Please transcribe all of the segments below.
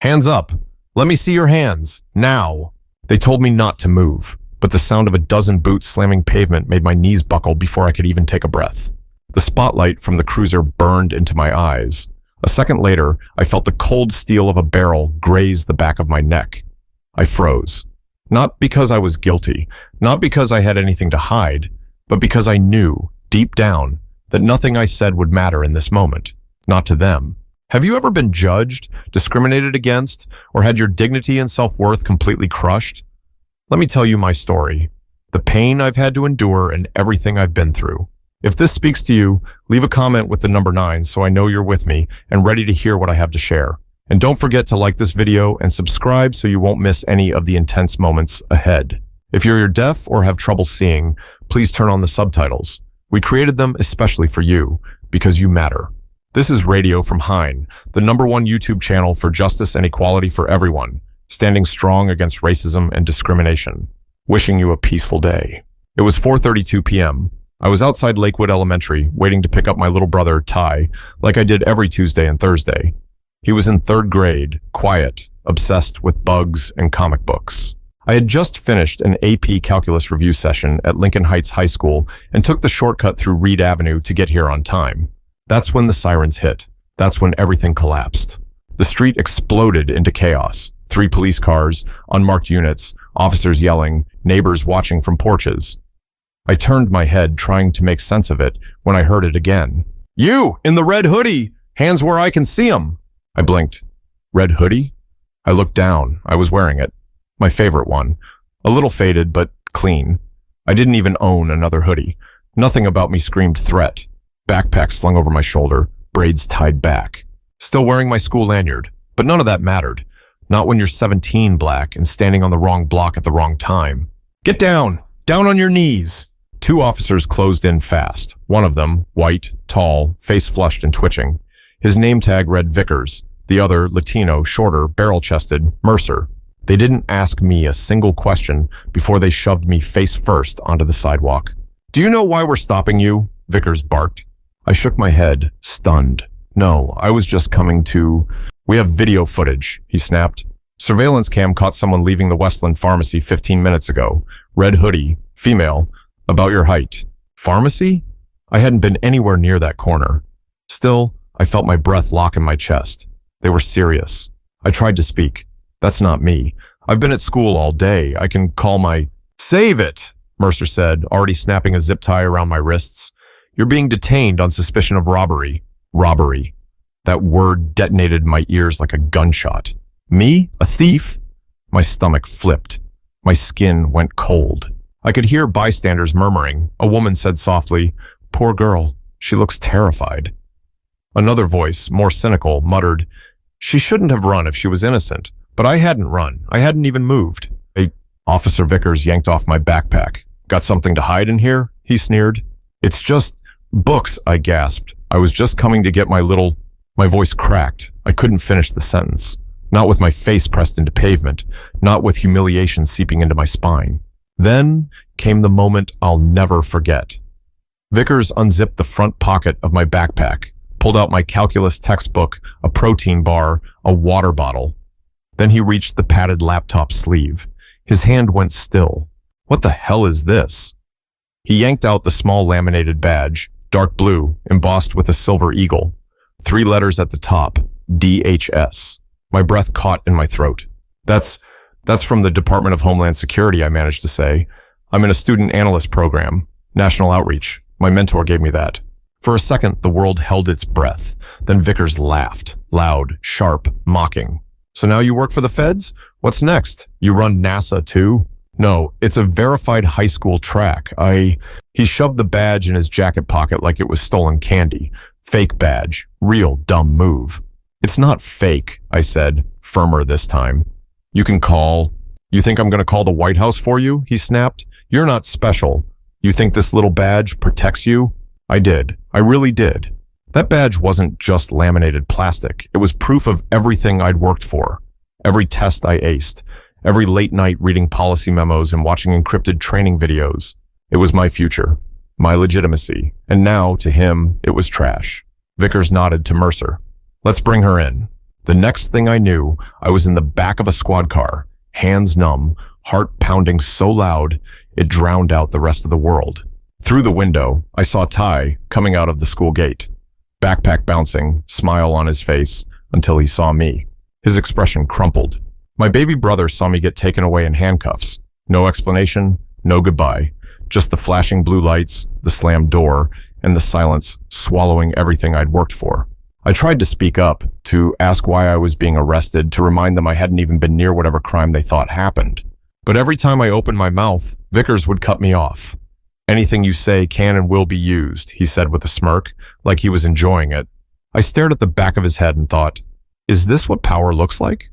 Hands up. Let me see your hands. Now. They told me not to move, but the sound of a dozen boots slamming pavement made my knees buckle before I could even take a breath. The spotlight from the cruiser burned into my eyes. A second later, I felt the cold steel of a barrel graze the back of my neck. I froze. Not because I was guilty, not because I had anything to hide, but because I knew, deep down, that nothing I said would matter in this moment. Not to them. Have you ever been judged, discriminated against, or had your dignity and self-worth completely crushed? Let me tell you my story. The pain I've had to endure and everything I've been through. If this speaks to you, leave a comment with the number 9 so I know you're with me and ready to hear what I have to share. And don't forget to like this video and subscribe so you won't miss any of the intense moments ahead. If you're deaf or have trouble seeing, please turn on the subtitles. We created them especially for you, because you matter. This is Radio from Hine, the #1 YouTube channel for justice and equality for everyone, standing strong against racism and discrimination. Wishing you a peaceful day. It was 4:32 p.m. I was outside Lakewood Elementary, waiting to pick up my little brother, Ty, like I did every Tuesday and Thursday. He was in 3rd grade, quiet, obsessed with bugs and comic books. I had just finished an AP Calculus review session at Lincoln Heights High School and took the shortcut through Reed Avenue to get here on time. That's when the sirens hit. That's when everything collapsed. The street exploded into chaos. 3 police cars, unmarked units, officers yelling, neighbors watching from porches. I turned my head, trying to make sense of it, when I heard it again. You, in the red hoodie! Hands where I can see 'em! I blinked. Red hoodie? I looked down. I was wearing it. My favorite one. A little faded, but clean. I didn't even own another hoodie. Nothing about me screamed threat. Backpack slung over my shoulder, braids tied back. Still wearing my school lanyard, but none of that mattered. Not when you're 17, Black, and standing on the wrong block at the wrong time. Get down! Down on your knees! 2 officers closed in fast. One of them, white, tall, face flushed and twitching. His name tag read Vickers. The other, Latino, shorter, barrel-chested, Mercer. They didn't ask me a single question before they shoved me face first onto the sidewalk. Do you know why we're stopping you? Vickers barked. I shook my head, stunned. No, I was just coming to... We have video footage, he snapped. Surveillance cam caught someone leaving the Westland Pharmacy 15 minutes ago. Red hoodie, female, about your height. Pharmacy? I hadn't been anywhere near that corner. Still, I felt my breath lock in my chest. They were serious. I tried to speak. That's not me. I've been at school all day. I can call my... Save it, Mercer said, already snapping a zip tie around my wrists. You're being detained on suspicion of robbery. Robbery. That word detonated in my ears like a gunshot. Me? A thief? My stomach flipped. My skin went cold. I could hear bystanders murmuring. A woman said softly, "Poor girl. She looks terrified." Another voice, more cynical, muttered, "She shouldn't have run if she was innocent." But I hadn't run. I hadn't even moved. Officer Vickers yanked off my backpack. Got something to hide in here? He sneered. It's just books, I gasped. I was just coming to get my little... My voice cracked. I couldn't finish the sentence. Not with my face pressed into pavement. Not with humiliation seeping into my spine. Then came the moment I'll never forget. Vickers unzipped the front pocket of my backpack, pulled out my calculus textbook, a protein bar, a water bottle. Then he reached the padded laptop sleeve. His hand went still. What the hell is this? He yanked out the small laminated badge, dark blue, embossed with a silver eagle. 3 letters at the top, DHS. My breath caught in my throat. That's from the Department of Homeland Security, I managed to say. I'm in a student analyst program, national outreach. My mentor gave me that. For a second, the world held its breath. Then Vickers laughed, loud, sharp, mocking. So now you work for the feds? What's next? You run NASA too? No, it's a verified high school track. He shoved the badge in his jacket pocket like it was stolen candy. Fake badge. Real dumb move. It's not fake, I said, firmer this time. You can call. You think I'm going to call the White House for you? He snapped. You're not special. You think this little badge protects you? I did. I really did. That badge wasn't just laminated plastic. It was proof of everything I'd worked for. Every test I aced. Every late night reading policy memos and watching encrypted training videos. It was my future. My legitimacy. And now, to him, it was trash. Vickers nodded to Mercer. Let's bring her in. The next thing I knew, I was in the back of a squad car, hands numb, heart pounding so loud it drowned out the rest of the world. Through the window, I saw Ty coming out of the school gate, backpack bouncing, smile on his face, until he saw me. His expression crumpled. My baby brother saw me get taken away in handcuffs. No explanation, no goodbye. Just the flashing blue lights, the slammed door, and the silence swallowing everything I'd worked for. I tried to speak up, to ask why I was being arrested, to remind them I hadn't even been near whatever crime they thought happened. But every time I opened my mouth, Vickers would cut me off. "Anything you say can and will be used," he said with a smirk, like he was enjoying it. I stared at the back of his head and thought, is this what power looks like?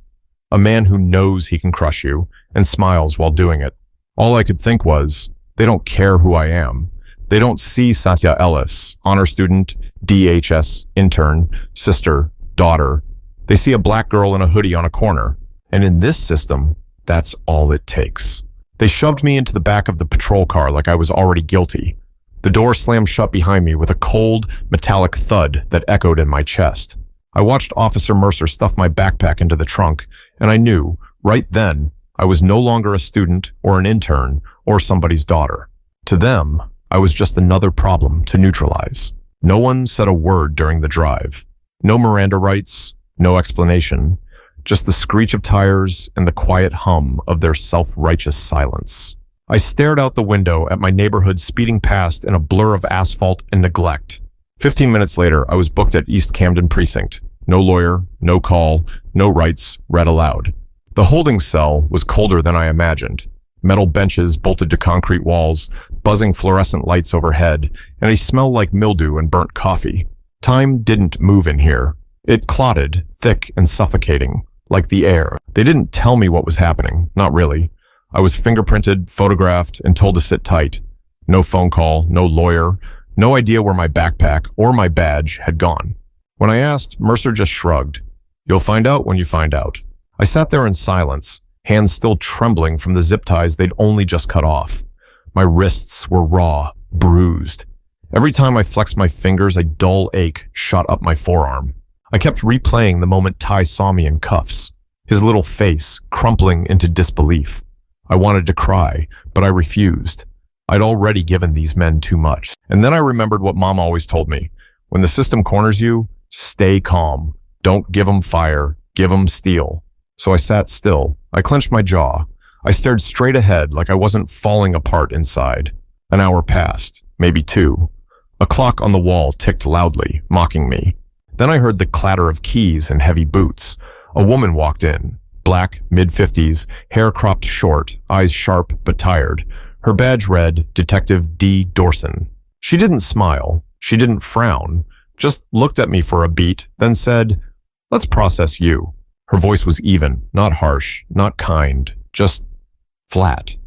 A man who knows he can crush you and smiles while doing it. All I could think was, they don't care who I am. They don't see Saniyah Ellis, honor student, DHS, intern, sister, daughter. They see a black girl in a hoodie on a corner. And in this system, that's all it takes. They shoved me into the back of the patrol car like I was already guilty. The door slammed shut behind me with a cold, metallic thud that echoed in my chest. I watched Officer Mercer stuff my backpack into the trunk, and I knew, right then, I was no longer a student or an intern or somebody's daughter. To them, I was just another problem to neutralize. No one said a word during the drive. No Miranda rights, no explanation, just the screech of tires and the quiet hum of their self-righteous silence. I stared out the window at my neighborhood speeding past in a blur of asphalt and neglect. 15 minutes later, I was booked at East Camden Precinct. No lawyer, no call, no rights, read aloud. The holding cell was colder than I imagined. Metal benches bolted to concrete walls, buzzing fluorescent lights overhead, and a smell like mildew and burnt coffee. Time didn't move in here. It clotted, thick and suffocating, like the air. They didn't tell me what was happening, not really. I was fingerprinted, photographed, and told to sit tight. No phone call, no lawyer, no idea where my backpack or my badge had gone. When I asked, Mercer just shrugged. "You'll find out when you find out." I sat there in silence, hands still trembling from the zip ties they'd only just cut off. My wrists were raw, bruised. Every time I flexed my fingers, a dull ache shot up my forearm. I kept replaying the moment Ty saw me in cuffs, his little face crumpling into disbelief. I wanted to cry, but I refused. I'd already given these men too much. And then I remembered what Mom always told me. When the system corners you, stay calm. Don't give 'em fire, give 'em steel. So I sat still. I clenched my jaw. I stared straight ahead like I wasn't falling apart inside. An hour passed, maybe 2. A clock on the wall ticked loudly, mocking me. Then I heard the clatter of keys and heavy boots. A woman walked in. Black, mid-50s, hair cropped short, eyes sharp but tired. Her badge read Detective D. Dorson. She didn't smile. She didn't frown. Just looked at me for a beat, then said, "Let's process you." Her voice was even, not harsh, not kind, just flat.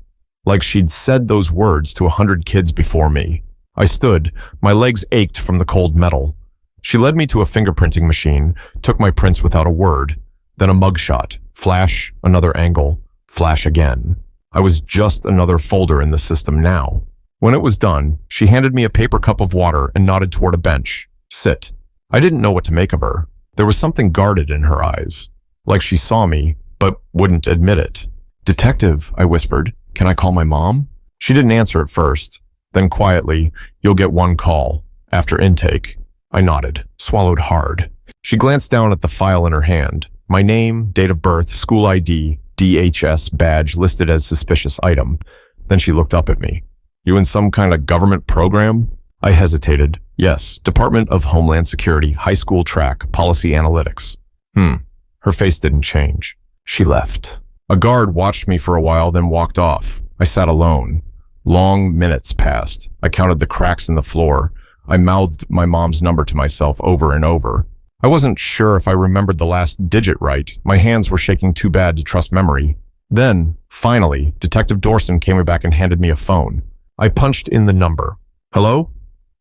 Like she'd said those words to 100 kids before me. I stood. My legs ached from the cold metal. She led me to a fingerprinting machine, took my prints without a word. Then a mugshot. Flash, another angle. Flash again. I was just another folder in the system now. When it was done, she handed me a paper cup of water and nodded toward a bench. "Sit." I didn't know what to make of her. There was something guarded in her eyes. Like she saw me, but wouldn't admit it. "Detective," I whispered. "Can I call my mom?" She didn't answer at first. Then quietly, "You'll get one call. After intake." I nodded, swallowed hard. She glanced down at the file in her hand. My name, date of birth, school ID, DHS badge listed as suspicious item. Then she looked up at me. "You in some kind of government program?" I hesitated. "Yes, Department of Homeland Security, high school track, policy analytics." Her face didn't change. She left. A guard watched me for a while, then walked off. I sat alone. Long minutes passed. I counted the cracks in the floor. I mouthed my mom's number to myself over and over. I wasn't sure if I remembered the last digit right. My hands were shaking too bad to trust memory. Then, finally, Detective Dorson came back and handed me a phone. I punched in the number. "Hello?"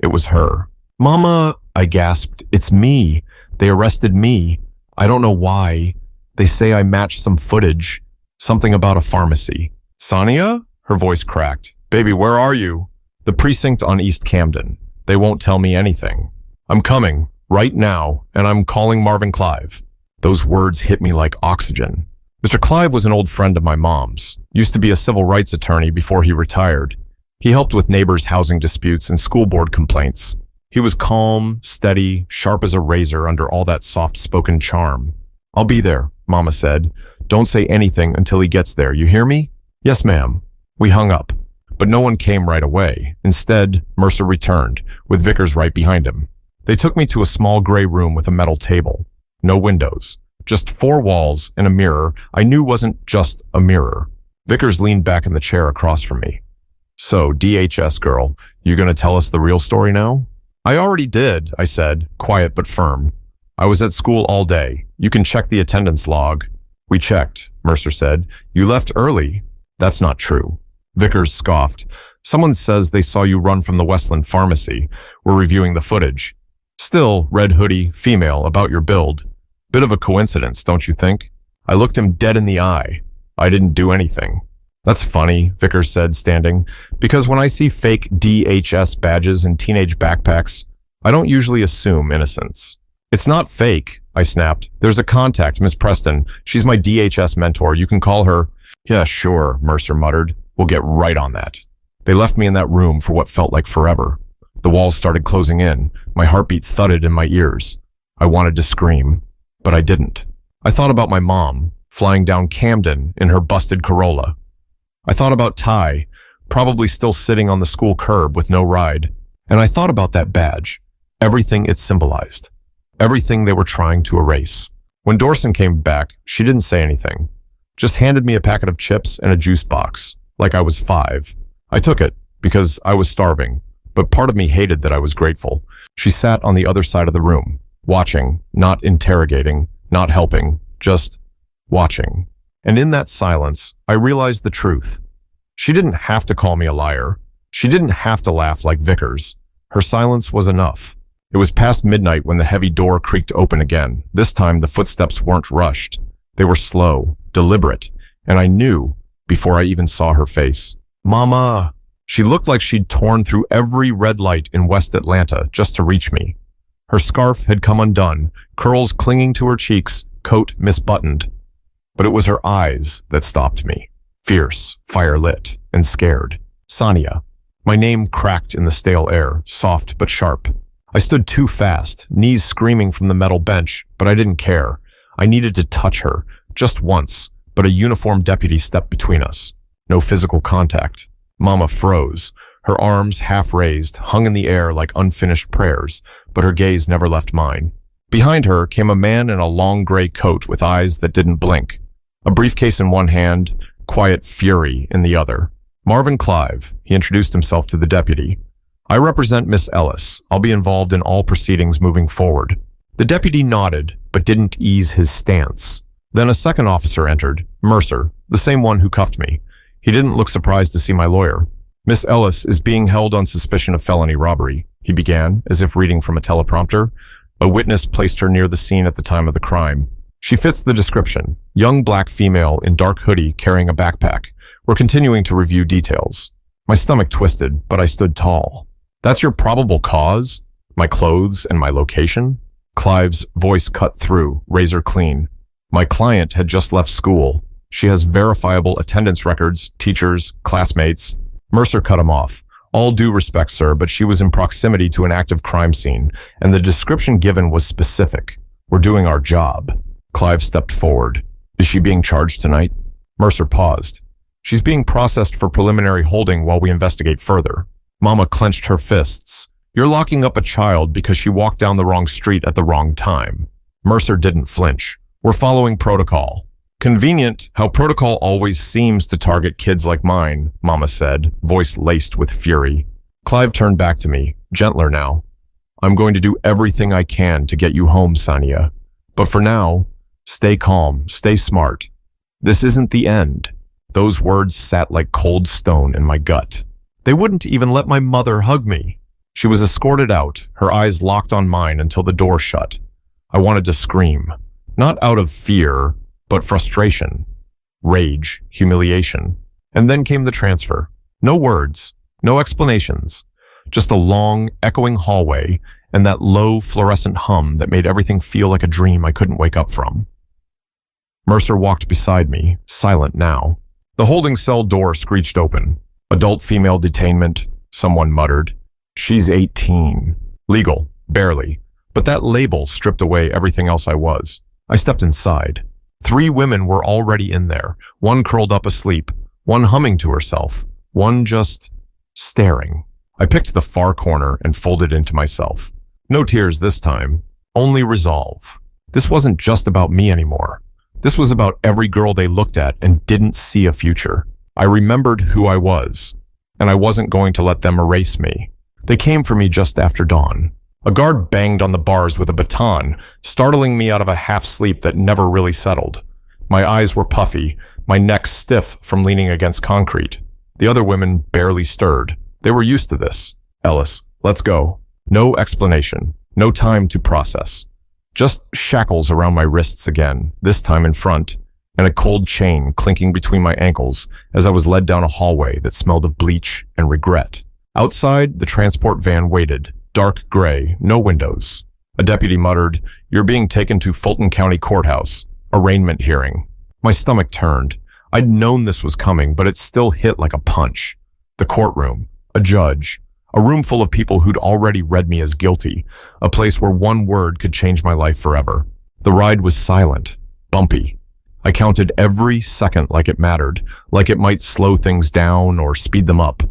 It was her. "Mama," I gasped. "It's me. They arrested me. I don't know why. They say I matched some footage. Something about a pharmacy." "Saniyah?" Her voice cracked. "Baby, where are you?" "The precinct on East Camden. They won't tell me anything. I'm coming, right now, and I'm calling Marvin Clive." Those words hit me like oxygen. Mr. Clive was an old friend of my mom's, used to be a civil rights attorney before he retired. He helped with neighbors' housing disputes and school board complaints. He was calm, steady, sharp as a razor under all that soft-spoken charm. "I'll be there," Mama said. "Don't say anything until he gets there, you hear me?" "Yes, ma'am." We hung up, but no one came right away. Instead, Mercer returned, with Vickers right behind him. They took me to a small gray room with a metal table. No windows, just four walls and a mirror I knew wasn't just a mirror. Vickers leaned back in the chair across from me. "So, DHS girl, you gonna tell us the real story now?" "I already did," I said, quiet but firm. "I was at school all day. You can check the attendance log." "We checked," Mercer said. "You left early." "That's not true." Vickers scoffed. "Someone says they saw you run from the Westland Pharmacy. We're reviewing the footage. Still, red hoodie, female, about your build. Bit of a coincidence, don't you think?" I looked him dead in the eye. "I didn't do anything." "That's funny," Vickers said, standing, "because when I see fake DHS badges and teenage backpacks, I don't usually assume innocence." "It's not fake," I snapped. "There's a contact, Miss Preston. She's my DHS mentor. You can call her." "Yeah, sure," Mercer muttered. "We'll get right on that." They left me in that room for what felt like forever. The walls started closing in. My heartbeat thudded in my ears. I wanted to scream, but I didn't. I thought about my mom, flying down Camden in her busted Corolla. I thought about Ty, probably still sitting on the school curb with no ride. And I thought about that badge, everything it symbolized, everything they were trying to erase. When Dorson came back, she didn't say anything, just handed me a packet of chips and a juice box, like I was 5. I took it because I was starving, but part of me hated that I was grateful. She sat on the other side of the room, watching, not interrogating, not helping, just watching. And in that silence, I realized the truth. She didn't have to call me a liar. She didn't have to laugh like Vickers. Her silence was enough. It was past midnight when the heavy door creaked open again. This time, the footsteps weren't rushed. They were slow, deliberate, and I knew before I even saw her face. "Mama!" She looked like she'd torn through every red light in West Atlanta just to reach me. Her scarf had come undone, curls clinging to her cheeks, coat misbuttoned. But it was her eyes that stopped me, fierce, fire-lit, and scared. Saniyah. My name cracked in the stale air, soft but sharp. I stood too fast, knees screaming from the metal bench, but I didn't care. I needed to touch her, just once, but a uniformed deputy stepped between us. No physical contact. Mama froze. Her arms, half raised, hung in the air like unfinished prayers, but her gaze never left mine. Behind her came a man in a long gray coat with eyes that didn't blink. A briefcase in one hand, quiet fury in the other. "Marvin Clive," he introduced himself to the deputy. "I represent Miss Ellis. I'll be involved in all proceedings moving forward." The deputy nodded, but didn't ease his stance. Then a second officer entered, Mercer, the same one who cuffed me. He didn't look surprised to see my lawyer. "Miss Ellis is being held on suspicion of felony robbery," he began, as if reading from a teleprompter. "A witness placed her near the scene at the time of the crime. She fits the description. Young black female in dark hoodie carrying a backpack. We're continuing to review details." My stomach twisted, but I stood tall. "That's your probable cause? My clothes and my location?" Clive's voice cut through, razor clean. "My client had just left school. She has verifiable attendance records, teachers, classmates." Mercer cut him off. "All due respect, sir, but she was in proximity to an active crime scene, and the description given was specific. We're doing our job." Clive stepped forward. "Is she being charged tonight?" Mercer paused. "She's being processed for preliminary holding while we investigate further." Mama clenched her fists. "You're locking up a child because she walked down the wrong street at the wrong time." Mercer didn't flinch. "We're following protocol." "Convenient how protocol always seems to target kids like mine," Mama said, voice laced with fury. Clive turned back to me, gentler now. "I'm going to do everything I can to get you home, Saniyah. But for now, stay calm, stay smart. This isn't the end." Those words sat like cold stone in my gut. They wouldn't even let my mother hug me. She was escorted out, her eyes locked on mine until the door shut. I wanted to scream, not out of fear, but frustration, rage, humiliation. And then came the transfer. No words, no explanations, just a long, echoing hallway and that low, fluorescent hum that made everything feel like a dream I couldn't wake up from. Mercer walked beside me, silent now. The holding cell door screeched open. Adult female detainment, someone muttered. She's 18. Legal, barely. But that label stripped away everything else I was. I stepped inside. 3 women were already in there, one curled up asleep, one humming to herself, one just staring. I picked the far corner and folded into myself. No tears this time, only resolve. This wasn't just about me anymore. This was about every girl they looked at and didn't see a future. I remembered who I was, and I wasn't going to let them erase me. They came for me just after dawn. A guard banged on the bars with a baton, startling me out of a half-sleep that never really settled. My eyes were puffy, my neck stiff from leaning against concrete. The other women barely stirred. They were used to this. Ellis, let's go. No explanation, no time to process. Just shackles around my wrists again, this time in front, and a cold chain clinking between my ankles as I was led down a hallway that smelled of bleach and regret. Outside, the transport van waited, dark gray, no windows. A deputy muttered, "You're being taken to Fulton County Courthouse. Arraignment hearing." My stomach turned. I'd known this was coming, but it still hit like a punch. The courtroom, a judge, a room full of people who'd already read me as guilty, a place where one word could change my life forever. The ride was silent, bumpy. I counted every second like it mattered, like it might slow things down or speed them up.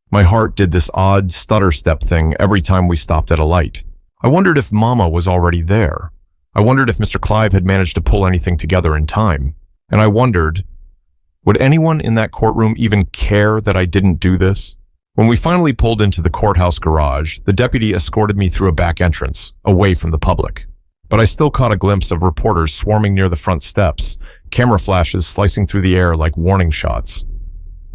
My heart did this odd stutter step thing every time we stopped at a light. I wondered if Mama was already there. I wondered if Mr. Clive had managed to pull anything together in time. And I wondered, would anyone in that courtroom even care that I didn't do this? When we finally pulled into the courthouse garage, the deputy escorted me through a back entrance, away from the public. But I still caught a glimpse of reporters swarming near the front steps, camera flashes slicing through the air like warning shots.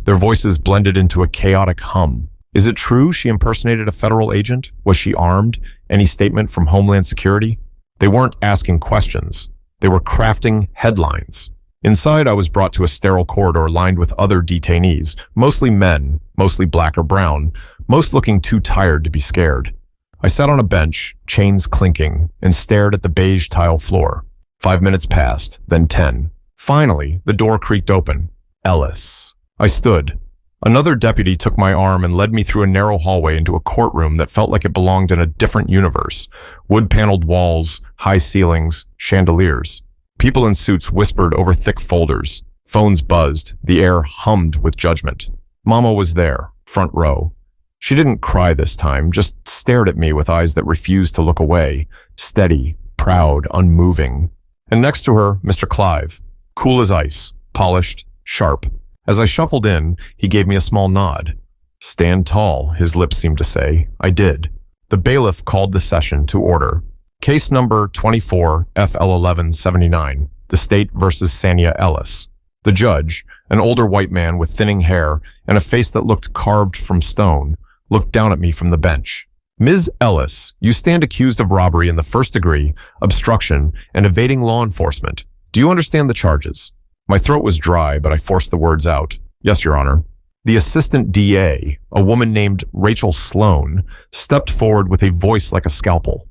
Their voices blended into a chaotic hum. Is it true she impersonated a federal agent? Was she armed? Any statement from Homeland Security? They weren't asking questions. They were crafting headlines. Inside, I was brought to a sterile corridor lined with other detainees, mostly men, mostly black or brown, most looking too tired to be scared. I sat on a bench, chains clinking, and stared at the beige tile floor. 5 minutes passed, then 10. Finally, the door creaked open. Ellis. I stood. Another deputy took my arm and led me through a narrow hallway into a courtroom that felt like it belonged in a different universe. Wood-paneled walls, high ceilings, chandeliers. People in suits whispered over thick folders. Phones buzzed. The air hummed with judgment. Mama was there, front row. She didn't cry this time, just stared at me with eyes that refused to look away. Steady, proud, unmoving. And next to her, Mr. Clive. Cool as ice, polished, sharp. As I shuffled in, he gave me a small nod. Stand tall, his lips seemed to say. I did. The bailiff called the session to order. Case number 24 FL1179, the state versus Saniyah Ellis. The judge, an older white man with thinning hair and a face that looked carved from stone, looked down at me from the bench. Ms. Ellis, you stand accused of robbery in the first degree, obstruction, and evading law enforcement. Do you understand the charges? My throat was dry, but I forced the words out. Yes, Your Honor. The assistant DA, a woman named Rachel Sloan, stepped forward with a voice like a scalpel.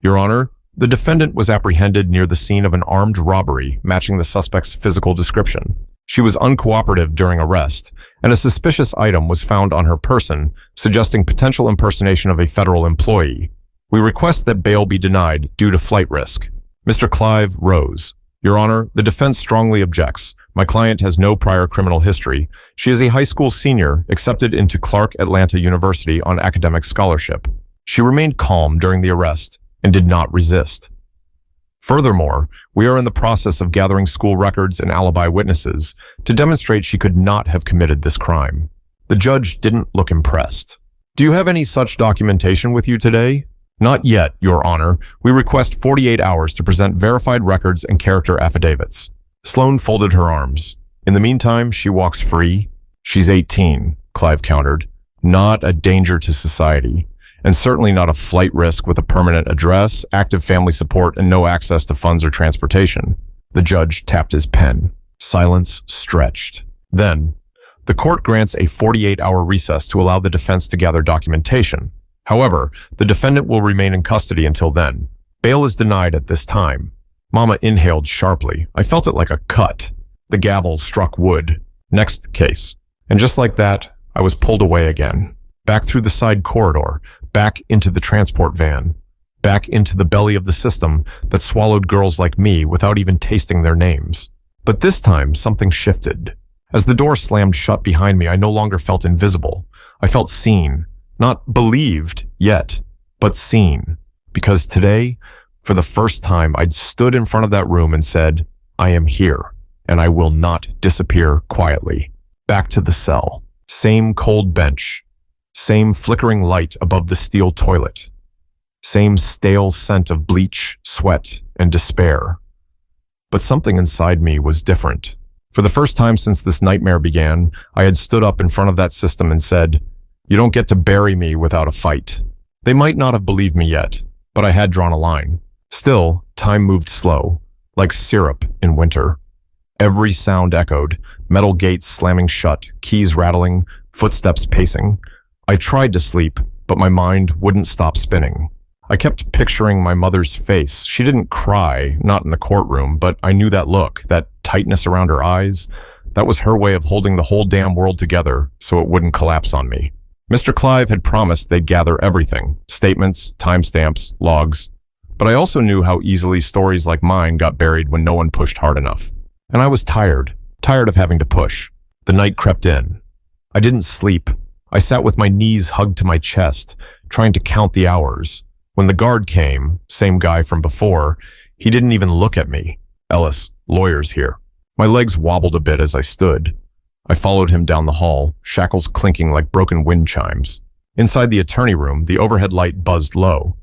Your Honor, the defendant was apprehended near the scene of an armed robbery matching the suspect's physical description. She was uncooperative during arrest, and a suspicious item was found on her person, suggesting potential impersonation of a federal employee. We request that bail be denied due to flight risk. Mr. Clive rose. Your Honor, the defense strongly objects. My client has no prior criminal history. She is a high school senior accepted into Clark Atlanta University on academic scholarship. She remained calm during the arrest and did not resist. Furthermore, we are in the process of gathering school records and alibi witnesses to demonstrate she could not have committed this crime. The judge didn't look impressed. Do you have any such documentation with you today? Not yet, Your Honor. We request 48 hours to present verified records and character affidavits. Sloan folded her arms. In the meantime, she walks free. She's 18, Clive countered. Not a danger to society. And certainly not a flight risk with a permanent address, active family support, and no access to funds or transportation. The judge tapped his pen. Silence stretched. Then, the court grants a 48-hour recess to allow the defense to gather documentation. However, the defendant will remain in custody until then. Bail is denied at this time. Mama inhaled sharply. I felt it like a cut. The gavel struck wood. Next case. And just like that, I was pulled away again. Back through the side corridor, back into the transport van, back into the belly of the system that swallowed girls like me without even tasting their names. But this time, something shifted. As the door slammed shut behind me, I no longer felt invisible. I felt seen. Not believed yet, but seen. Because today, for the first time, I'd stood in front of that room and said, I am here, and I will not disappear quietly. Back to the cell. Same cold bench. Same flickering light above the steel toilet. Same stale scent of bleach, sweat, and despair. But something inside me was different. For the first time since this nightmare began, I had stood up in front of that system and said, you don't get to bury me without a fight. They might not have believed me yet, but I had drawn a line. Still, time moved slow, like syrup in winter. Every sound echoed, metal gates slamming shut, keys rattling, footsteps pacing. I tried to sleep, but my mind wouldn't stop spinning. I kept picturing my mother's face. She didn't cry, not in the courtroom, but I knew that look, that tightness around her eyes. That was her way of holding the whole damn world together so it wouldn't collapse on me. Mr. Clive had promised they'd gather everything, statements, timestamps, logs. But I also knew how easily stories like mine got buried when no one pushed hard enough. And I was tired of having to push. The night crept in. I didn't sleep. I sat with my knees hugged to my chest, trying to count the hours. When the guard came, same guy from before, he didn't even look at me. Ellis, lawyer's here. My legs wobbled a bit as I stood. I followed him down the hall, shackles clinking like broken wind chimes. Inside the attorney room, the overhead light buzzed low.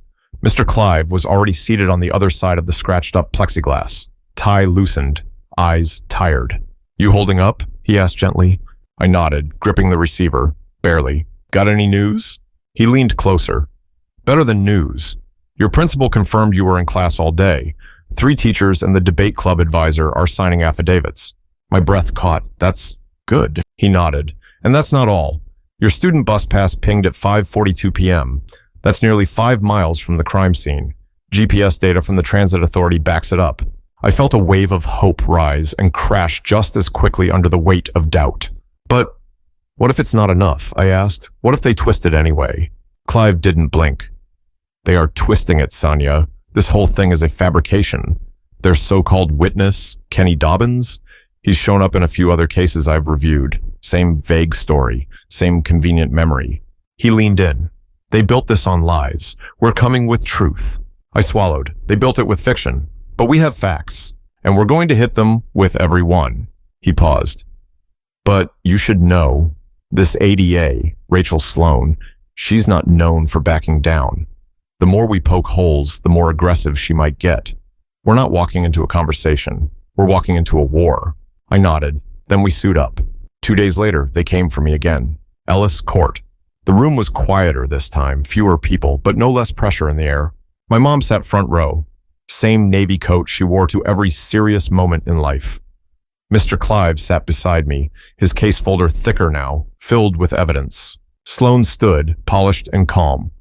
Mr. Clive was already seated on the other side of the scratched-up plexiglass. Tie loosened, eyes tired. You holding up? He asked gently. I nodded, gripping the receiver. Barely. Got any news? He leaned closer. Better than news. Your principal confirmed you were in class all day. 3 teachers and the debate club advisor are signing affidavits. My breath caught. That's good. He nodded. And that's not all. Your student bus pass pinged at 5:42 p.m. That's nearly 5 miles from the crime scene. GPS data from the transit authority backs it up. I felt a wave of hope rise and crash just as quickly under the weight of doubt. But what if it's not enough? I asked. What if they twist it anyway? Clive didn't blink. They are twisting it, Saniyah. This whole thing is a fabrication. Their so-called witness, Kenny Dobbins, he's shown up in a few other cases I've reviewed. Same vague story, same convenient memory. He leaned in. They built this on lies. We're coming with truth. I swallowed. They built it with fiction. But we have facts, and we're going to hit them with every one. He paused. But you should know, this ADA, Rachel Sloan, she's not known for backing down. The more we poke holes, the more aggressive she might get. We're not walking into a conversation. We're walking into a war. I nodded. Then we suit up. 2 days later, they came for me again. Ellis Court. The room was quieter this time, fewer people, but no less pressure in the air. My mom sat front row. Same navy coat she wore to every serious moment in life. Mr. Clive sat beside me, his case folder thicker now, filled with evidence. Sloan stood, polished and calm.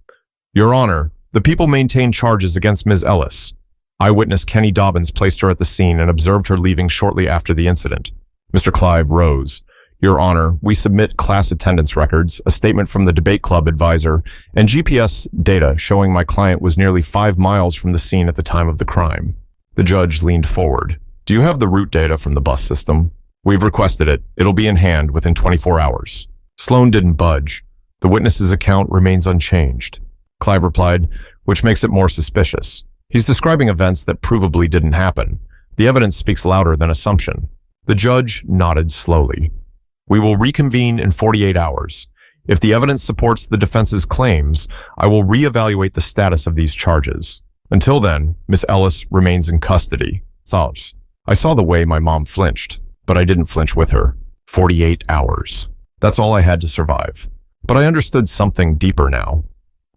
Your Honor, the people maintain charges against Ms. Ellis. Eyewitness Kenny Dobbins placed her at the scene and observed her leaving shortly after the incident. Mr. Clive rose. Your Honor, we submit class attendance records, a statement from the debate club advisor, and GPS data showing my client was nearly 5 miles from the scene at the time of the crime. The judge leaned forward. Do you have the route data from the bus system? We've requested it. It'll be in hand within 24 hours. Sloan didn't budge. The witness's account remains unchanged. Clive replied, which makes it more suspicious. He's describing events that provably didn't happen. The evidence speaks louder than assumption. The judge nodded slowly. We will reconvene in 48 hours. If the evidence supports the defense's claims, I will reevaluate the status of these charges. Until then, Miss Ellis remains in custody. Thoughts. I saw the way my mom flinched, but I didn't flinch with her. 48 hours. That's all I had to survive. But I understood something deeper now.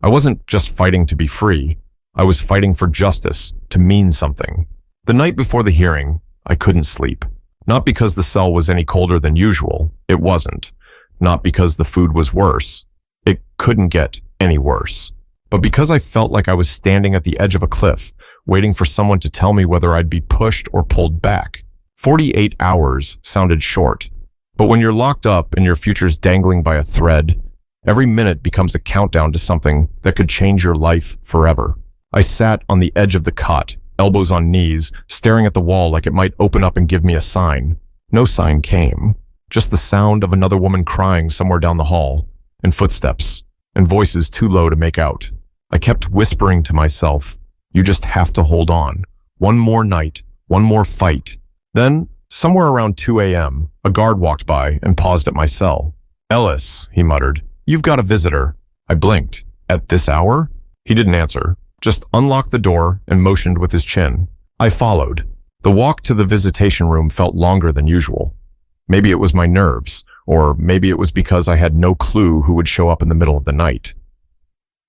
I wasn't just fighting to be free. I was fighting for justice, to mean something. The night before the hearing, I couldn't sleep. Not because the cell was any colder than usual. It wasn't. Not because the food was worse. It couldn't get any worse. But because I felt like I was standing at the edge of a cliff, waiting for someone to tell me whether I'd be pushed or pulled back. 48 hours sounded short, but when you're locked up and your future's dangling by a thread, every minute becomes a countdown to something that could change your life forever. I sat on the edge of the cot, elbows on knees, staring at the wall like it might open up and give me a sign. No sign came, just the sound of another woman crying somewhere down the hall, and footsteps, and voices too low to make out. I kept whispering to myself, "You just have to hold on. One more night, one more fight." Then, somewhere around 2 a.m., a guard walked by and paused at my cell. "Ellis," he muttered, "you've got a visitor." I blinked. "At this hour?" He didn't answer, just unlocked the door and motioned with his chin. I followed. The walk to the visitation room felt longer than usual. Maybe it was my nerves, or maybe it was because I had no clue who would show up in the middle of the night.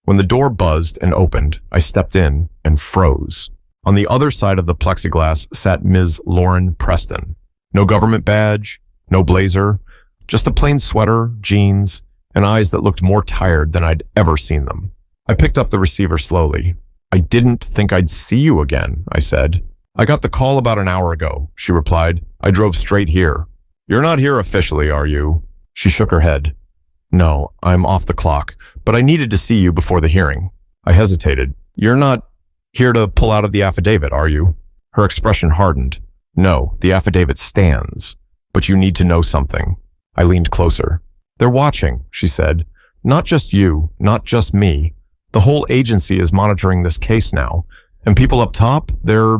When the door buzzed and opened, I stepped in and froze. On the other side of the plexiglass sat Ms. Lauren Preston. No government badge, no blazer, just a plain sweater, jeans, and eyes that looked more tired than I'd ever seen them. I picked up the receiver slowly. "I didn't think I'd see you again," I said. "I got the call about an hour ago," she replied. "I drove straight here." "You're not here officially, are you?" She shook her head. "No, I'm off the clock, but I needed to see you before the hearing." I hesitated. "You're not here to pull out of the affidavit, are you?" Her expression hardened. "No, the affidavit stands, but you need to know something." I leaned closer. "They're watching," she said. "Not just you, not just me. The whole agency is monitoring this case now, and people up top, they're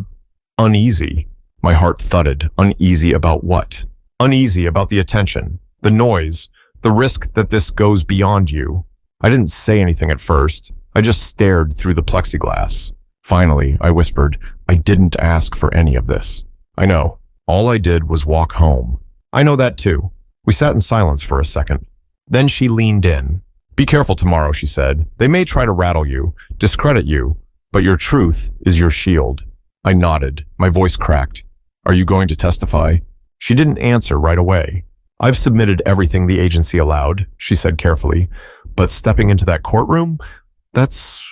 uneasy." My heart thudded. Uneasy about what? Uneasy about the attention, the noise, the risk that this goes beyond you. I didn't say anything at first. I just stared through the plexiglass. Finally, I whispered, "I didn't ask for any of this." "I know. All I did was walk home." "I know that too." We sat in silence for a second. Then she leaned in. "Be careful tomorrow," she said. "They may try to rattle you, discredit you, but your truth is your shield." I nodded. My voice cracked. "Are you going to testify?" She didn't answer right away. "I've submitted everything the agency allowed," she said carefully, "but stepping into that courtroom, that's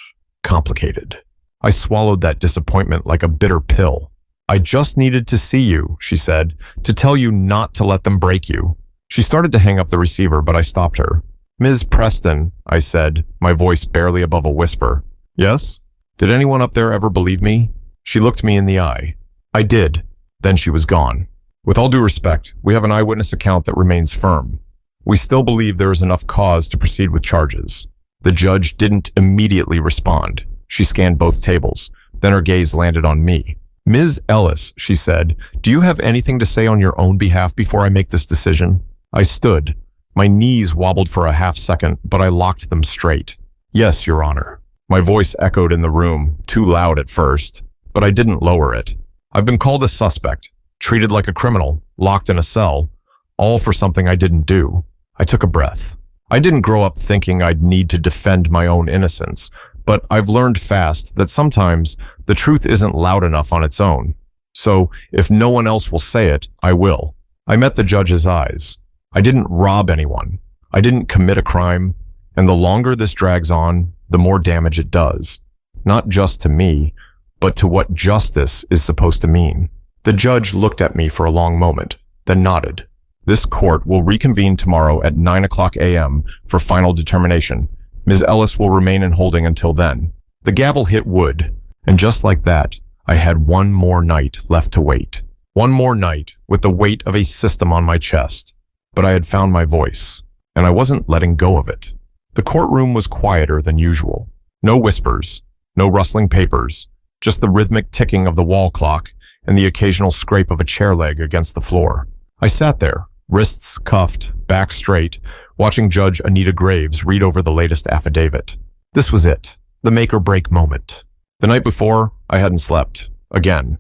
complicated." I swallowed that disappointment like a bitter pill. "I just needed to see you," she said, "to tell you not to let them break you." She started to hang up the receiver, but I stopped her. "Ms. Preston," I said, my voice barely above a whisper. "Yes? Did anyone up there ever believe me?" She looked me in the eye. "I did." Then she was gone. "With all due respect, we have an eyewitness account that remains firm. We still believe there is enough cause to proceed with charges." The judge didn't immediately respond. She scanned both tables. Then her gaze landed on me. "Ms. Ellis," she said, "do you have anything to say on your own behalf before I make this decision?" I stood. My knees wobbled for a half second, but I locked them straight. "Yes, Your Honor." My voice echoed in the room, too loud at first, but I didn't lower it. "I've been called a suspect, treated like a criminal, locked in a cell, all for something I didn't do." I took a breath. I didn't grow up thinking I'd need to defend my own innocence, but I've learned fast that sometimes the truth isn't loud enough on its own. So if no one else will say it, I will. I met the judge's eyes. I didn't rob anyone. I didn't commit a crime. And the longer this drags on, the more damage it does. Not just to me, but to what justice is supposed to mean. The judge looked at me for a long moment, then nodded. "This court will reconvene tomorrow at 9 a.m. for final determination. Ms. Ellis will remain in holding until then." The gavel hit wood, and just like that, I had one more night left to wait. One more night with the weight of a system on my chest. But I had found my voice, and I wasn't letting go of it. The courtroom was quieter than usual. No whispers, no rustling papers, just the rhythmic ticking of the wall clock and the occasional scrape of a chair leg against the floor. I sat there, wrists cuffed, back straight, watching Judge Anita Graves read over the latest affidavit. This was it, the make-or-break moment. The night before, I hadn't slept, again,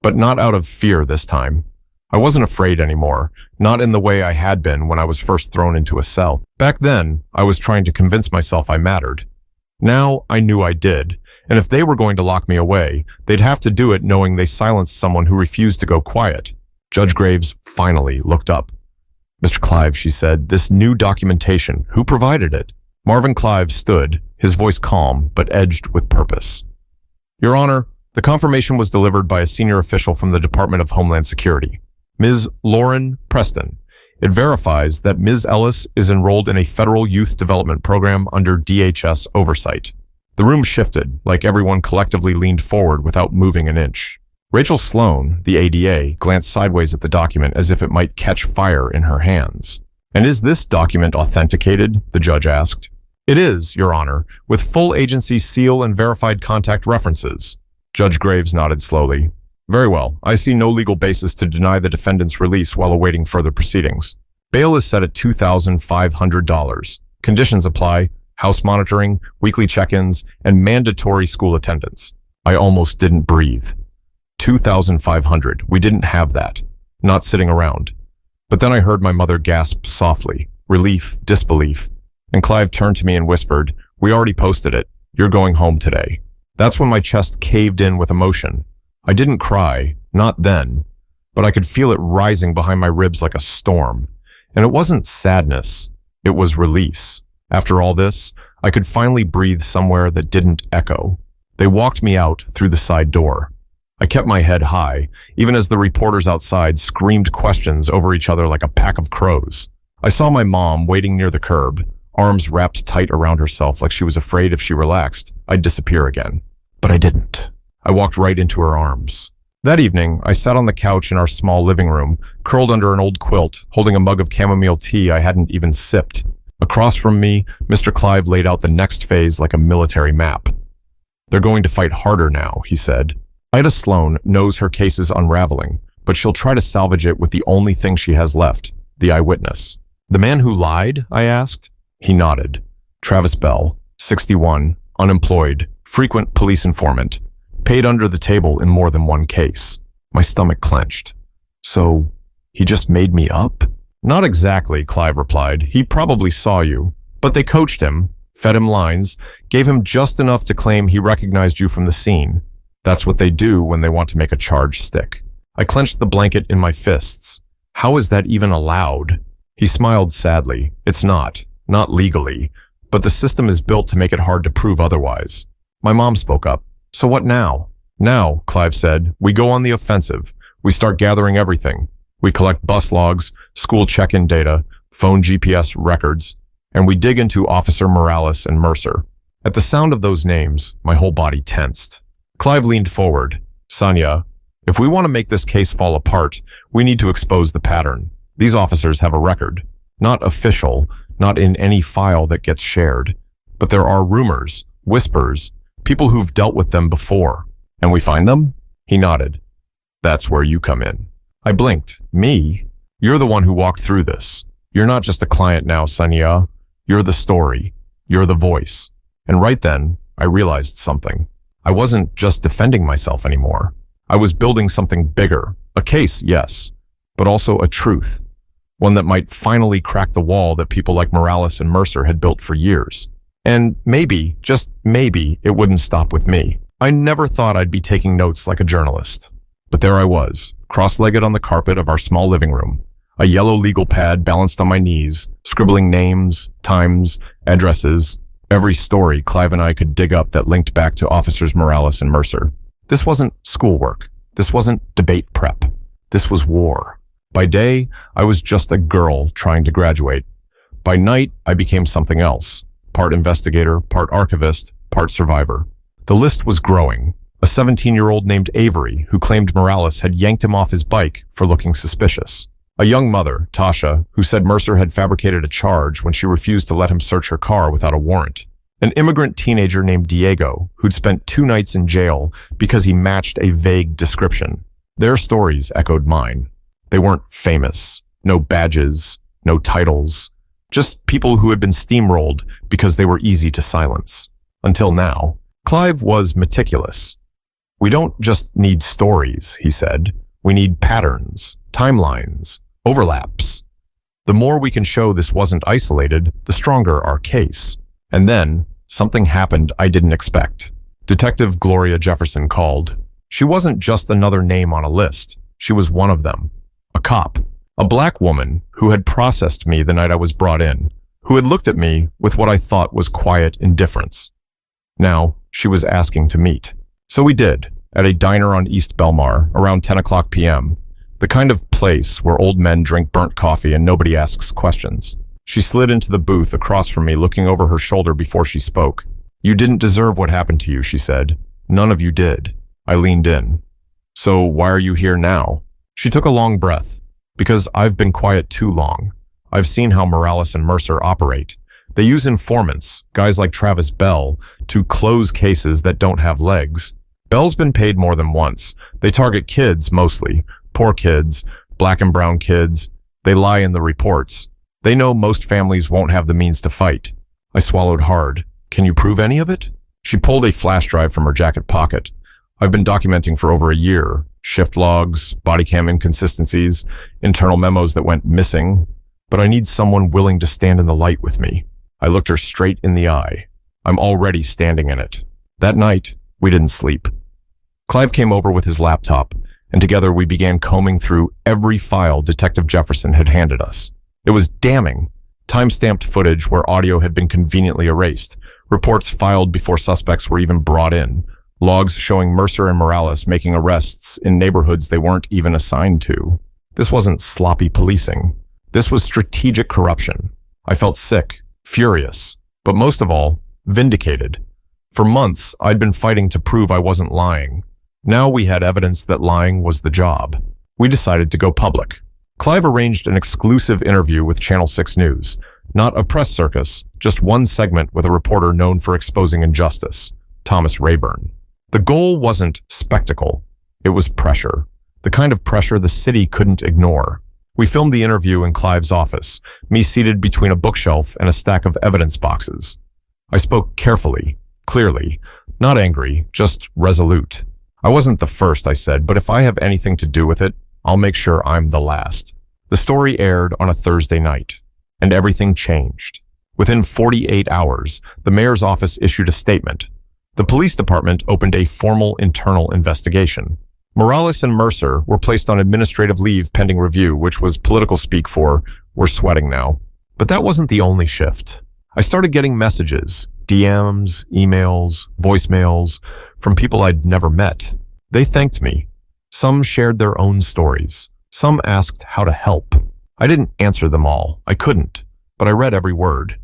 but not out of fear this time. I wasn't afraid anymore, not in the way I had been when I was first thrown into a cell. Back then, I was trying to convince myself I mattered. Now, I knew I did, and if they were going to lock me away, they'd have to do it knowing they silenced someone who refused to go quiet. Judge Graves finally looked up. "Mr. Clive," she said, "this new documentation, who provided it?" Marvin Clive stood, his voice calm but edged with purpose. "Your Honor, The confirmation was delivered by a senior official from the Department of Homeland Security, Ms. Lauren Preston. It verifies that Ms. Ellis is enrolled in a federal youth development program under DHS oversight. The room shifted, like everyone collectively leaned forward without moving an inch. Rachel Sloan, the ADA, glanced sideways at the document as if it might catch fire in her hands. "And is this document authenticated?" the judge asked. "It is, Your Honor, with full agency seal and verified contact references." Judge Graves nodded slowly. "Very well. I see no legal basis to deny the defendant's release while awaiting further proceedings. Bail is set at $2,500. Conditions apply: house monitoring, weekly check-ins, and mandatory school attendance." I almost didn't breathe. 2,500. We didn't have that. Not sitting around. But then I heard my mother gasp softly, relief, disbelief, and Clive turned to me and whispered, "We already posted it. You're going home today." That's when my chest caved in with emotion. I didn't cry, not then, but I could feel it rising behind my ribs like a storm. And it wasn't sadness, it was release. After all this, I could finally breathe somewhere that didn't echo. They walked me out through the side door. I kept my head high, even as the reporters outside screamed questions over each other like a pack of crows. I saw my mom waiting near the curb, arms wrapped tight around herself like she was afraid if she relaxed, I'd disappear again. But I didn't. I walked right into her arms. That evening, I sat on the couch in our small living room, curled under an old quilt, holding a mug of chamomile tea I hadn't even sipped. Across from me, Mr. Clive laid out the next phase like a military map. "They're going to fight harder now," he said. "Ida Sloan knows her case is unraveling, but she'll try to salvage it with the only thing she has left, the eyewitness." "The man who lied?" I asked. He nodded. "Travis Bell, 61, unemployed, frequent police informant, paid under the table in more than one case." My stomach clenched. "So, he just made me up?" "Not exactly," Clive replied. "He probably saw you. But they coached him, fed him lines, gave him just enough to claim he recognized you from the scene. That's what they do when they want to make a charge stick." I clenched the blanket in my fists. How is that even allowed? He smiled sadly. "It's not legally, but the system is built to make it hard to prove otherwise." My mom spoke up. "So what now?" "Now," Clive said, "we go on the offensive. We start gathering everything. We collect bus logs, school check-in data, phone GPS records, and we dig into Officer Morales and Mercer." At the sound of those names, my whole body tensed. Clive leaned forward. "Saniyah, if we want to make this case fall apart, we need to expose the pattern. These officers have a record. Not official, not in any file that gets shared. But there are rumors, whispers, people who've dealt with them before. And we find them?" He nodded. "That's where you come in." I blinked. "Me? You're the one who walked through this. You're not just a client now, Saniyah. You're the story. You're the voice." And right then, I realized something. I wasn't just defending myself anymore. I was building something bigger. A case, yes, but also a truth. One that might finally crack the wall that people like Morales and Mercer had built for years. And maybe, just maybe, it wouldn't stop with me. I never thought I'd be taking notes like a journalist. But there I was, cross-legged on the carpet of our small living room, a yellow legal pad balanced on my knees, scribbling names, times, addresses, every story Clive and I could dig up that linked back to Officers Morales and Mercer. This wasn't schoolwork. This wasn't debate prep. This was war. By day, I was just a girl trying to graduate. By night, I became something else. Part investigator, part archivist, part survivor. The list was growing. A 17-year-old named Avery, who claimed Morales had yanked him off his bike for looking suspicious. A young mother, Tasha, who said Mercer had fabricated a charge when she refused to let him search her car without a warrant. An immigrant teenager named Diego, who'd spent 2 nights in jail because he matched a vague description. Their stories echoed mine. They weren't famous. No badges, no titles. Just people who had been steamrolled because they were easy to silence. Until now. Clive was meticulous. "We don't just need stories," he said. "We need patterns, timelines, overlaps. The more we can show this wasn't isolated, the stronger our case." And then, something happened I didn't expect. Detective Gloria Jefferson called. She wasn't just another name on a list. She was one of them. A cop. A black woman who had processed me the night I was brought in, who had looked at me with what I thought was quiet indifference. Now, she was asking to meet. So we did. at a diner on East Belmar around 10 o'clock p.m., the kind of place where old men drink burnt coffee and nobody asks questions. She slid into the booth across from me, looking over her shoulder before she spoke. "You didn't deserve what happened to you," she said. "None of you did." I leaned in. "So why are you here now?" She took a long breath. "Because I've been quiet too long. I've seen how Morales and Mercer operate. They use informants, guys like Travis Bell, to close cases that don't have legs. Bell's been paid more than once. They target kids mostly, poor kids, black and brown kids. They lie in the reports. They know most families won't have the means to fight." I swallowed hard. "Can you prove any of it?" She pulled a flash drive from her jacket pocket. "I've been documenting for over a year. Shift logs, body cam inconsistencies, internal memos that went missing. But I need someone willing to stand in the light with me." I looked her straight in the eye. "I'm already standing in it." That night, we didn't sleep. Clive came over with his laptop, and together we began combing through every file Detective Jefferson had handed us. It was damning. Time-stamped footage where audio had been conveniently erased, reports filed before suspects were even brought in, logs showing Mercer and Morales making arrests in neighborhoods they weren't even assigned to. This wasn't sloppy policing. This was strategic corruption. I felt sick, furious, but most of all, vindicated. For months, I'd been fighting to prove I wasn't lying. Now we had evidence that lying was the job. We decided to go public. Clive arranged an exclusive interview with Channel 6 News. Not a press circus, just one segment with a reporter known for exposing injustice, Thomas Rayburn. The goal wasn't spectacle. It was pressure. The kind of pressure the city couldn't ignore. We filmed the interview in Clive's office, me seated between a bookshelf and a stack of evidence boxes. I spoke carefully, clearly, not angry, just resolute. "I wasn't the first," I said, "but if I have anything to do with it, I'll make sure I'm the last." The story aired on a Thursday night, and everything changed. Within 48 hours, the mayor's office issued a statement. The police department opened a formal internal investigation. Morales and Mercer were placed on administrative leave pending review, which was political speak for, "We're sweating now." But that wasn't the only shift. I started getting messages, DMs, emails, voicemails, from people I'd never met. They thanked me. Some shared their own stories. Some asked how to help. I didn't answer them all. I couldn't, but I read every word.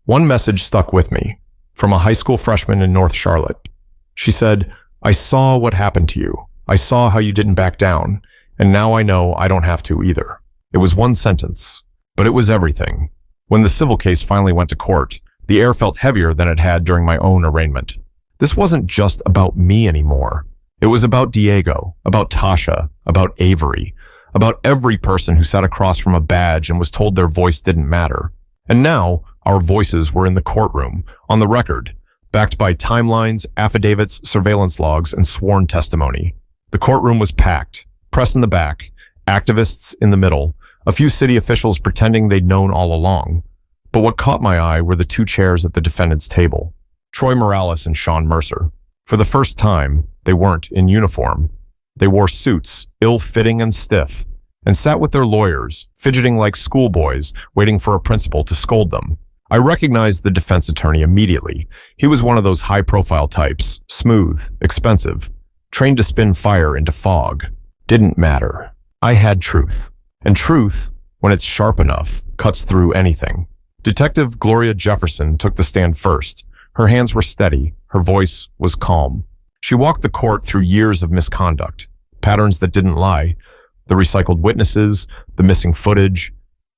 One message stuck with me, from a high school freshman in North Charlotte. She said, "I saw what happened to you. I saw how you didn't back down, and now I know I don't have to either." It was one sentence, but it was everything. When the civil case finally went to court, the air felt heavier than it had during my own arraignment. This wasn't just about me anymore. It was about Diego, about Tasha, about Avery, about every person who sat across from a badge and was told their voice didn't matter. And now, our voices were in the courtroom, on the record, backed by timelines, affidavits, surveillance logs, and sworn testimony. The courtroom was packed, press in the back, activists in the middle, a few city officials pretending they'd known all along. But what caught my eye were the two chairs at the defendant's table, Troy Morales and Sean Mercer. For the first time, they weren't in uniform. They wore suits, ill-fitting and stiff, and sat with their lawyers, fidgeting like schoolboys, waiting for a principal to scold them. I recognized the defense attorney immediately. He was one of those high-profile types, smooth, expensive, trained to spin fire into fog. Didn't matter. I had truth. And truth, when it's sharp enough, cuts through anything. Detective Gloria Jefferson took the stand first. Her hands were steady. Her voice was calm. She walked the court through years of misconduct, patterns that didn't lie, the recycled witnesses, the missing footage,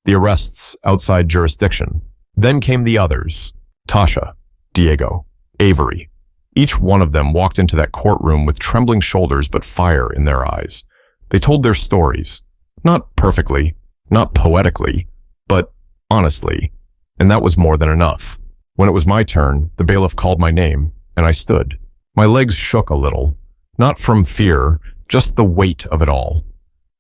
the arrests outside jurisdiction. Then came the others, Tasha, Diego, Avery. Each one of them walked into that courtroom with trembling shoulders but fire in their eyes. They told their stories, not perfectly, not poetically, but honestly, and that was more than enough. When it was my turn, the bailiff called my name, and I stood. My legs shook a little, not from fear, just the weight of it all.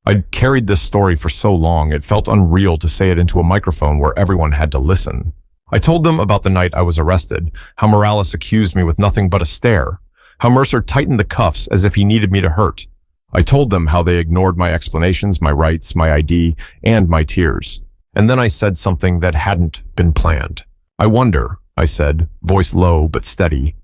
I'd carried this story for so long, it felt unreal to say it into a microphone where everyone had to listen. I told them about the night I was arrested, how Morales accused me with nothing but a stare, how Mercer tightened the cuffs as if he needed me to hurt. I told them how they ignored my explanations, my rights, my ID, and my tears. And then I said something that hadn't been planned. "I wonder," I said, voice low but steady,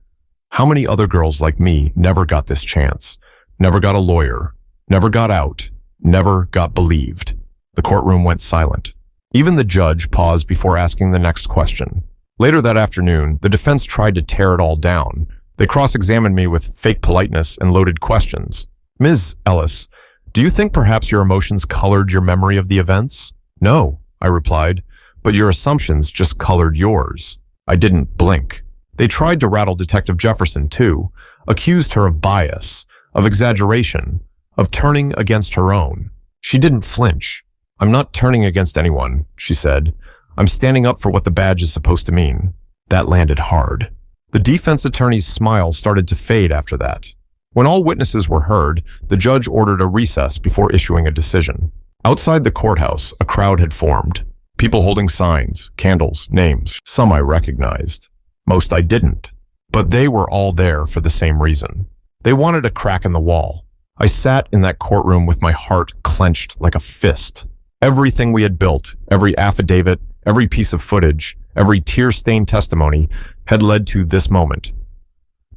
How many other girls like me never got this chance, never got a lawyer, never got out, never got believed? The courtroom went silent. Even the judge paused before asking the next question. Later that afternoon, the defense tried to tear it all down. They cross-examined me with fake politeness and loaded questions. Ms. Ellis, do you think perhaps your emotions colored your memory of the events? No, I replied, but your assumptions just colored yours. I didn't blink. They tried to rattle Detective Jefferson too, accused her of bias, of exaggeration, of turning against her own. She didn't flinch. I'm not turning against anyone, she said. I'm standing up for what the badge is supposed to mean. That landed hard. The defense attorney's smile started to fade after that. When all witnesses were heard, the judge ordered a recess before issuing a decision. Outside the courthouse, a crowd had formed. People holding signs, candles, names. Some I recognized. Most I didn't. But they were all there for the same reason. They wanted a crack in the wall. I sat in that courtroom with my heart clenched like a fist. Everything we had built, every affidavit, every piece of footage, every tear-stained testimony had led to this moment.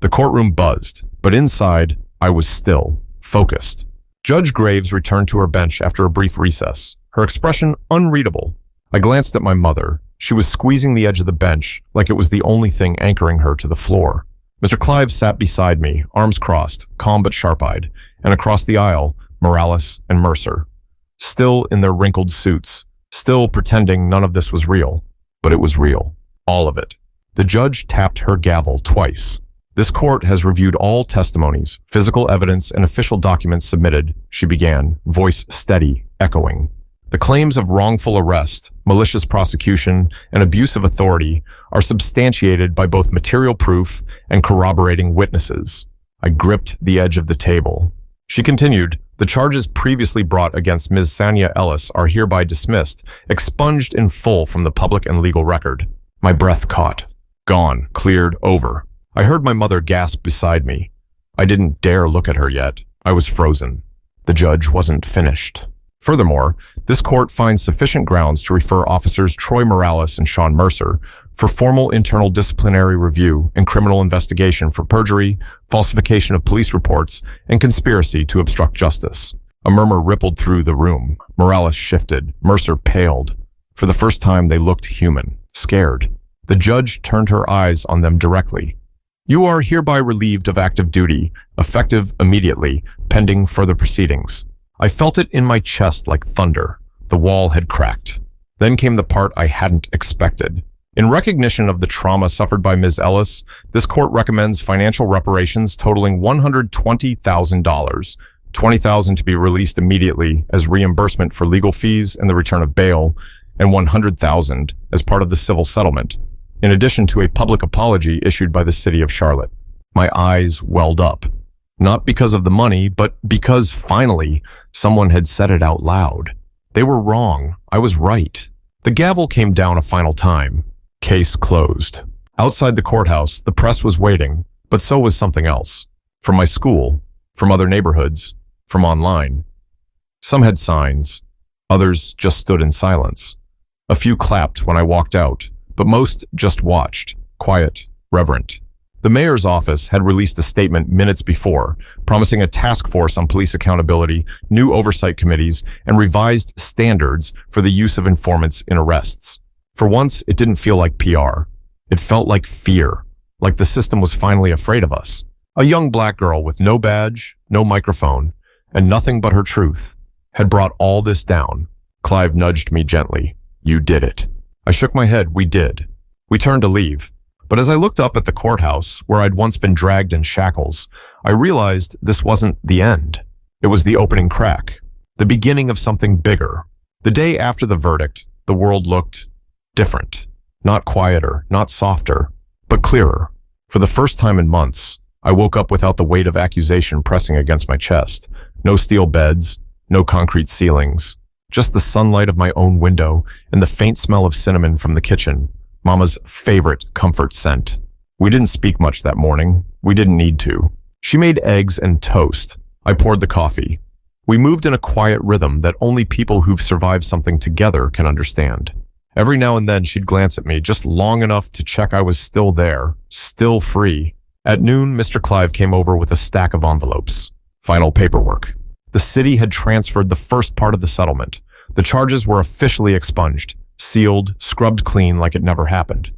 The courtroom buzzed, but inside, I was still, focused. Judge Graves returned to her bench after a brief recess, her expression unreadable. I glanced at my mother. She was squeezing the edge of the bench like it was the only thing anchoring her to the floor. Mr. Clive sat beside me, arms crossed, calm but sharp-eyed, and across the aisle, Morales and Mercer. Still in their wrinkled suits, still pretending none of this was real. But it was real. All of it. The judge tapped her gavel twice. This court has reviewed all testimonies, physical evidence, and official documents submitted, she began, voice steady, echoing. The claims of wrongful arrest, malicious prosecution, and abuse of authority are substantiated by both material proof and corroborating witnesses. I gripped the edge of the table. She continued, the charges previously brought against Ms. Saniyah Ellis are hereby dismissed, expunged in full from the public and legal record. My breath caught. Gone, cleared, over. I heard my mother gasp beside me. I didn't dare look at her yet. I was frozen. The judge wasn't finished. Furthermore, this court finds sufficient grounds to refer officers Troy Morales and Sean Mercer for formal internal disciplinary review and criminal investigation for perjury, falsification of police reports, and conspiracy to obstruct justice. A murmur rippled through the room. Morales shifted. Mercer paled. For the first time, they looked human, scared. The judge turned her eyes on them directly. You are hereby relieved of active duty, effective immediately, pending further proceedings. I felt it in my chest like thunder. The wall had cracked. Then came the part I hadn't expected. In recognition of the trauma suffered by Ms. Ellis, this court recommends financial reparations totaling $120,000, $20,000 to be released immediately as reimbursement for legal fees and the return of bail, and $100,000 as part of the civil settlement, in addition to a public apology issued by the city of Charlotte. My eyes welled up. Not because of the money, but because, finally, someone had said it out loud. They were wrong. I was right. The gavel came down a final time. Case closed. Outside the courthouse, the press was waiting, but so was something else. From my school, from other neighborhoods, from online. Some had signs. Others just stood in silence. A few clapped when I walked out, but most just watched, quiet, reverent. The mayor's office had released a statement minutes before, promising a task force on police accountability, new oversight committees, and revised standards for the use of informants in arrests. For once, it didn't feel like PR. It felt like fear, like the system was finally afraid of us. A young black girl with no badge, no microphone, and nothing but her truth had brought all this down. Clive nudged me gently. You did it. I shook my head. We did. We turned to leave. But as I looked up at the courthouse, where I'd once been dragged in shackles, I realized this wasn't the end. It was the opening crack, the beginning of something bigger. The day after the verdict, the world looked different. Not quieter, not softer, but clearer. For the first time in months, I woke up without the weight of accusation pressing against my chest. No steel beds, no concrete ceilings, just the sunlight of my own window and the faint smell of cinnamon from the kitchen. Mama's favorite comfort scent. We didn't speak much that morning. We didn't need to. She made eggs and toast. I poured the coffee. We moved in a quiet rhythm that only people who've survived something together can understand. Every now and then she'd glance at me just long enough to check I was still there, still free. At noon, Mr. Clive came over with a stack of envelopes. Final paperwork. The city had transferred the first part of the settlement. The charges were officially expunged, sealed, scrubbed clean like it never happened.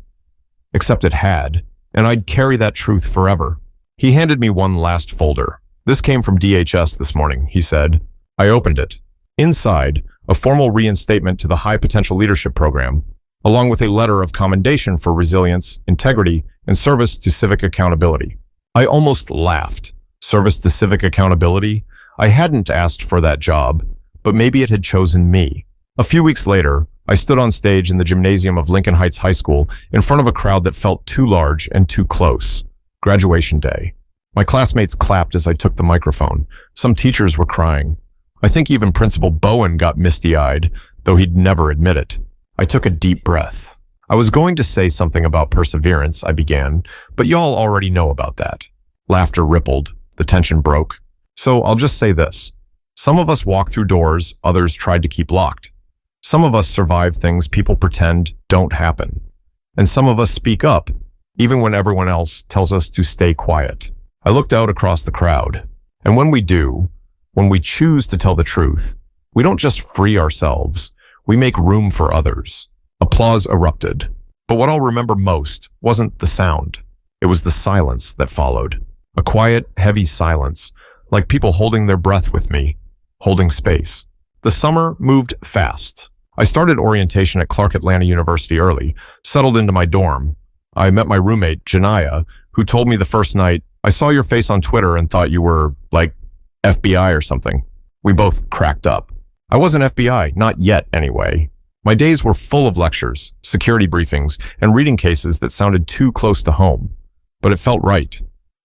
Except it had, and I'd carry that truth forever. He handed me one last folder. This came from DHS this morning, he said. I opened it. Inside, a formal reinstatement to the High Potential Leadership Program, along with a letter of commendation for resilience, integrity, and service to civic accountability. I almost laughed. Service to civic accountability? I hadn't asked for that job, but maybe it had chosen me. A few weeks later, I stood on stage in the gymnasium of Lincoln Heights High School in front of a crowd that felt too large and too close. Graduation day. My classmates clapped as I took the microphone. Some teachers were crying. I think even Principal Bowen got misty-eyed, though he'd never admit it. I took a deep breath. I was going to say something about perseverance, I began, but y'all already know about that. Laughter rippled. The tension broke. So I'll just say this. Some of us walk through doors others tried to keep locked. Some of us survive things people pretend don't happen. And some of us speak up, even when everyone else tells us to stay quiet. I looked out across the crowd. And when we do, when we choose to tell the truth, we don't just free ourselves, we make room for others. Applause erupted. But what I'll remember most wasn't the sound. It was the silence that followed. A quiet, heavy silence, like people holding their breath with me, holding space. The summer moved fast. I started orientation at Clark Atlanta University early, settled into my dorm. I met my roommate, Saniyah, who told me the first night, I saw your face on Twitter and thought you were, like, FBI or something. We both cracked up. I wasn't FBI, not yet anyway. My days were full of lectures, security briefings, and reading cases that sounded too close to home. But it felt right.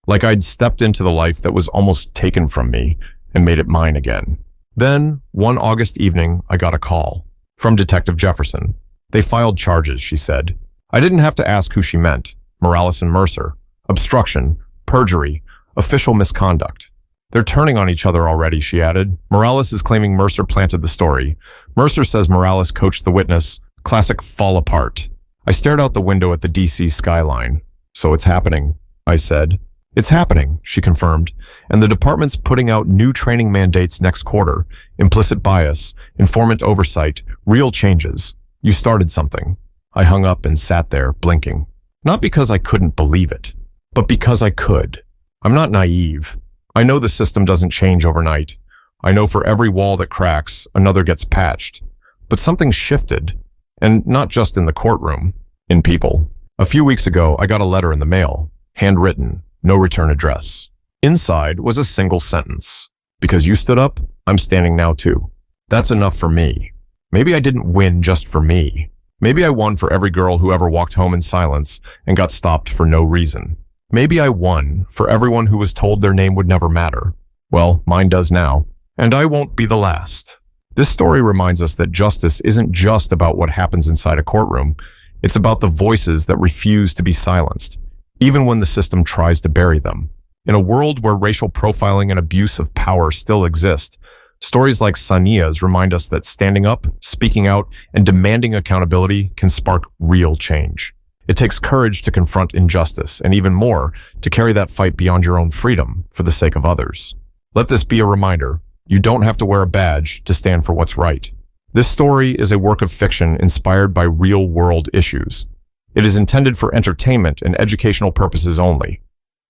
Like I'd stepped into the life that was almost taken from me and made it mine again. Then, one August evening, I got a call from Detective Jefferson. They filed charges, she said. I didn't have to ask who she meant. Morales and Mercer. Obstruction, perjury, official misconduct. They're turning on each other already, she added. Morales is claiming Mercer planted the story. Mercer says Morales coached the witness. Classic fall apart. I stared out the window at the DC skyline. So it's happening, I said. It's happening, she confirmed, and the department's putting out new training mandates next quarter. Implicit bias, informant oversight, real changes. You started something. I hung up and sat there, blinking. Not because I couldn't believe it, but because I could. I'm not naive. I know the system doesn't change overnight. I know for every wall that cracks, another gets patched. But something shifted, and not just in the courtroom, in people. A few weeks ago, I got a letter in the mail, handwritten. No return address. Inside was a single sentence. Because you stood up, I'm standing now too. That's enough for me. Maybe I didn't win just for me. Maybe I won for every girl who ever walked home in silence and got stopped for no reason. Maybe I won for everyone who was told their name would never matter. Well, mine does now. And I won't be the last. This story reminds us that justice isn't just about what happens inside a courtroom. It's about the voices that refuse to be silenced, even when the system tries to bury them. In a world where racial profiling and abuse of power still exist, stories like Saniyah's remind us that standing up, speaking out, and demanding accountability can spark real change. It takes courage to confront injustice, and even more, to carry that fight beyond your own freedom for the sake of others. Let this be a reminder. You don't have to wear a badge to stand for what's right. This story is a work of fiction inspired by real-world issues. It is intended for entertainment and educational purposes only.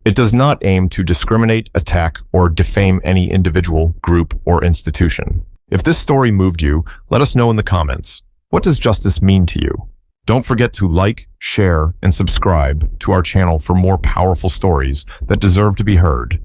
It does not aim to discriminate, attack, or defame any individual, group, or institution. If this story moved you, let us know in the comments. What does justice mean to you? Don't forget to like, share, and subscribe to our channel for more powerful stories that deserve to be heard.